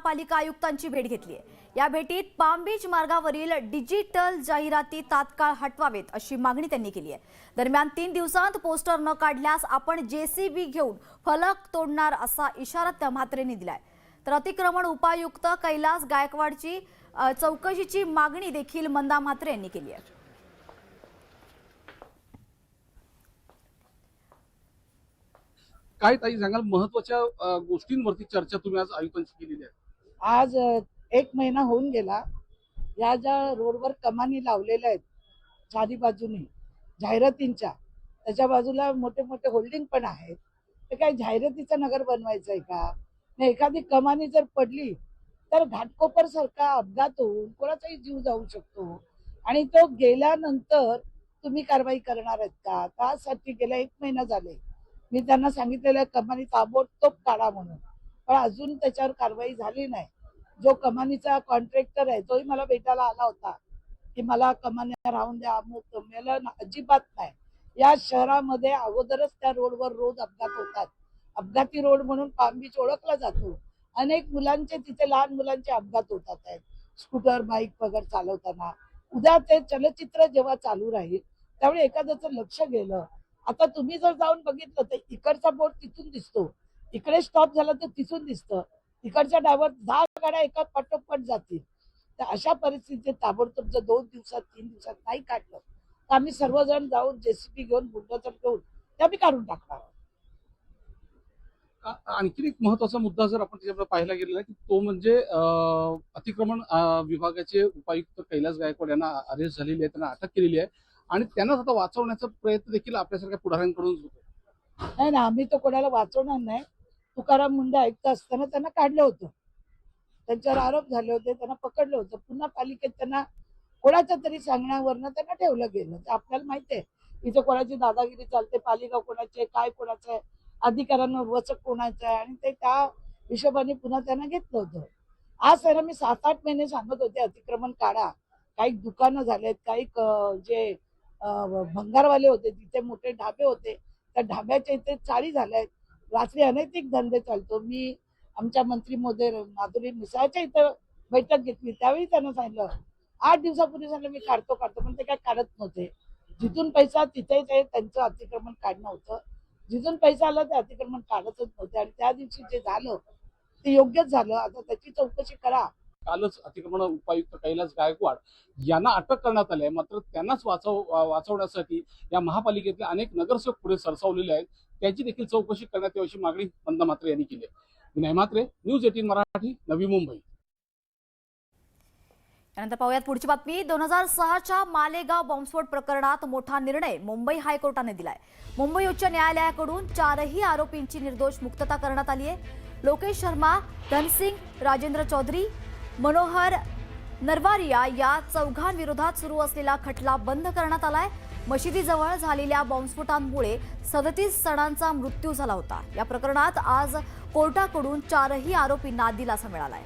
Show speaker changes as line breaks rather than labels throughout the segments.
महापालिका आयुक्तांची भेट घेतली आहे। या भेटीत पाम बीच मार्गावरील डिजिटल जाहिराती तात्काळ हटवावेत अशी मागणी त्यांनी केली आहे। दरम्यान 3 दिवसांत पोस्टर न काढल्यास आपण जेसीबी घेऊन फलक तोडणार असा इशारा त्या म्हात्रेंनी दिलाय। तर अतिक्रमण उपायुक्त कैलास गायकवाडची चौकशीची मागणी देखील मंदा म्हात्रे यांनी केली आहे।
काय ताई सांगाल, महत्त्वाच्या गोष्टींवरती चर्चा तुम्ही आज आयुक्तांशी केलेली आहे?
आज 1 महिना होऊन गेला। या ज्या रोडवर कमानी लावलेल्या आहेत चारी बाजूनी जाहिरातींच्या, त्याच्या बाजूला मोठे मोठे होल्डिंग पण आहेत। ते काय जाहिरातीचं नगर बनवायचं आहे का? नाही, एखादी कमानी जर पडली तर घाटकोपर सारखा अपघात होऊन कोणाचाही जीव जाऊ शकतो आणि तो गेल्यानंतर तुम्ही कारवाई करणार आहेत का? त्यासाठी गेल्या 1 महिना झाले मी त्यांना सांगितलेलं कमानी ताबडतोब काढा म्हणून, पण अजून त्याच्यावर कारवाई झाली नाही। जो कमानीचा कॉन्ट्रॅक्टर आहे तोही मला भेटायला आला होता की मला कमान्या राहून द्या, अमुक तमुक। अजिबात नाही। या शहरामध्ये अगोदरच त्या रोडवर रोज अपघात होतात। अपघाती रोड म्हणून पाम बीच ओळखला जातो। अनेक मुलांचे तिथे, लहान मुलांचे अपघात होतात आहेत स्कूटर बाईक वगैरे चालवताना। उद्या ते चलचित्र जेव्हा चालू राहील त्यावेळी एखाद्याचं लक्ष गेलं। आता तुम्ही जर जाऊन बघितलं तर इकडचा बोर्ड तिथून दिसतो, इकडे स्टॉप झाला तर तिथून दिसतं, इकडच्या डायव्हर 10 गाड्या एका पाठोपाठ जातील। तर अशा परिस्थितीत ताबडतोब जर 2 दिवसात 3 दिवसात नाही काढलं तर आम्ही सर्वजण जाऊन जेसीबी घेऊन बुलडोझर घेऊन ते आम्ही काढून टाकणार।
आणखी एक महत्त्वाचा मुद्दा जर आपण त्याच्याकडे पाहायला गेलेला आहे की तो म्हणजे अतिक्रमण विभागाचे उपायुक्त कैलास गायकवाड यांना अरेस्ट झालेली आहे, त्यांना अटक केलेली आहे आणि त्यांनाच आता वाचवण्याचा प्रयत्न देखील आपल्यासारख्या पुढाऱ्यांकडून होतो।
नाही ना, आम्ही तो कोणाला वाचवणार नाही। तुकाराम मुंडे आयुक्त असताना त्यांना काढलं होतं, त्यांच्यावर आरोप झाले होते, त्यांना पकडलं होतं। पुन्हा पालिकेत त्यांना कोणाच्या तरी सांगण्यावरनं त्यांना ठेवलं गेलं। तर आपल्याला माहिती आहे इथे कोणाची दादागिरी चालते, पालिका कोणाची, काय कोणाचं आहे, अधिकाऱ्यांवर वचक कोणाचं आहे, आणि ते त्या हिशोबाने पुन्हा त्यांना घेतलं होतं। आज त्यांना मी 7-8 महिने सांगत होते अतिक्रमण काढा। काही दुकानं झालेत, काही जे भंगारवाले होते तिथे मोठे ढाबे होते, त्या ढाब्याच्या इथे चाळी झाल्यात। रात्री अनैतिक धंदे चालतो। मी आमच्या मंत्री महोदय माधुरी मिसाळच्या इथं बैठक घेतली, त्यावेळी त्यांना सांगितलं, 8 दिवसापूर्वी सांगितलं मी काढतो, पण ते काय काढत नव्हते। जिथून पैसा तिथेच आहे, त्यांचं अतिक्रमण काढणं होतं। जिथून पैसा आला ते अतिक्रमण काढतच नव्हते आणि त्या दिवशी जे झालं ते योग्यच झालं। आता त्याची चौकशी करा।
कालच अतिक्रमण उपायुक्त कैलास गायकवाड यांना अटक करण्यात आली आहे, मात्र त्यांनाच वाचवण्यासाठी या महापालिकेतले अनेक नगरसेवक पुढे सरसावलेले आहेत। त्याची देखील चौकशी करण्यात यावी अशी मागणी मंदा म्हात्रे यांनी केली आहे। विनय म्हात्रे, न्यूज 18 मराठी, नवी मुंबई।
यानंतर पाहूयात पुढची बातमी। 2006च्या मालेगाव बॉम्बस्फोट प्रकरणात मोठा निर्णय मुंबई हायकोर्टाने दिलाय। मुंबई उच्च न्यायालयाकडून 4ही आरोपींची निर्दोष मुक्तता करण्यात आली आहे। लोकेश शर्मा, धनसिंग, राजेंद्र चौधरी, मनोहर नरवारिया या चौघांविरोधात सुरू असलेला खटला बंद करण्यात आलाय। मशिदीजवळ झालेल्या बॉम्बस्फोटांमुळे 37 जणांचा मृत्यू झाला होता। या प्रकरणात आज कोर्टाकडून 4ही आरोपींना दिलासा मिळालाय।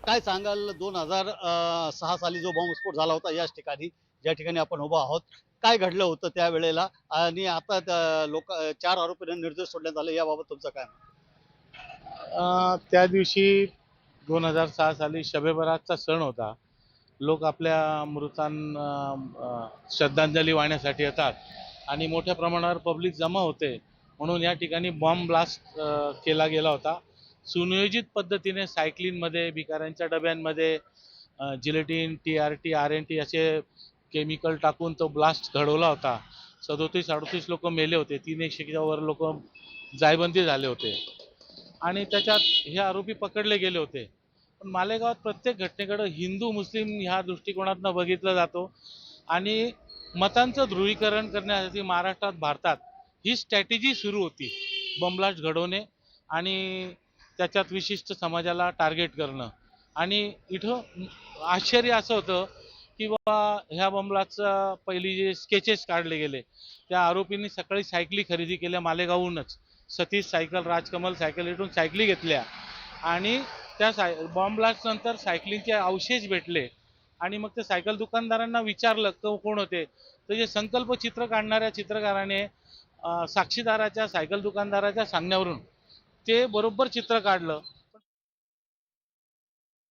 काय सांगाल, 2006 साली जो बॉम्बस्फोट झाला होता याच ठिकाणी, ज्या ठिकाणी आपण उभा आहोत, काय घडलं होतं त्यावेळेला आणि आता 4 आरोपींना निर्दोष सोडण्यात आले, याबाबत तुमचं काय?
त्या दिवशी 2006 साली शबे बारातचा सण होता। लोक आपल्या मृतांना श्रद्धांजली वाहण्यासाठी येतात आणि मोठ्या प्रमाणावर पब्लिक जमा होते, म्हणून या ठिकाणी बॉम्ब ब्लास्ट केला गेला होता। सुनियोजित पद्धतीने सायक्लिनमध्ये, भिकाऱ्यांच्या डब्यांमध्ये जिलेटिन, TRT, RNT असे केमिकल टाकून तो ब्लास्ट घडवला होता। 37-38 लोक मेले होते, 300 वर लोक जायबंदी झाले होते आणि त्याच्यात हे आरोपी पकडले गेले होते। पण मालेगावात प्रत्येक घटनेकडे हिंदू मुस्लिम ह्या दृष्टिकोनातून बघितलं जातो आणि मतांचं ध्रुवीकरण करण्यासाठी महाराष्ट्रात, भारतात ही स्ट्रॅटेजी सुरू होती, बॉम्बलास्ट घडवणे आणि त्याच्यात विशिष्ट समाजाला टार्गेट करणं। आणि इथं आश्चर्य असं होतं की बाबा ह्या बॉम्बलास्टचा पहिली जे स्केचेस काढले गेले, त्या आरोपींनी सकाळी सायकली खरेदी केल्या मालेगावहूनच, सतीश सायकल, राजकमल सायकल इथून सायकली घेतल्या आणि त्या बॉम्ब ब्लास्ट नंतर सायकलिंगचे अवशेष भेटले आणि मग ते सायकल दुकानदारांना विचारलं तो कोण होते, तर जे संकल्प चित्र काढणाऱ्या चित्रकाराने साक्षीदाराच्या, सायकल दुकानदाराच्या सांगण्यावरून ते बरोबर चित्र काढलं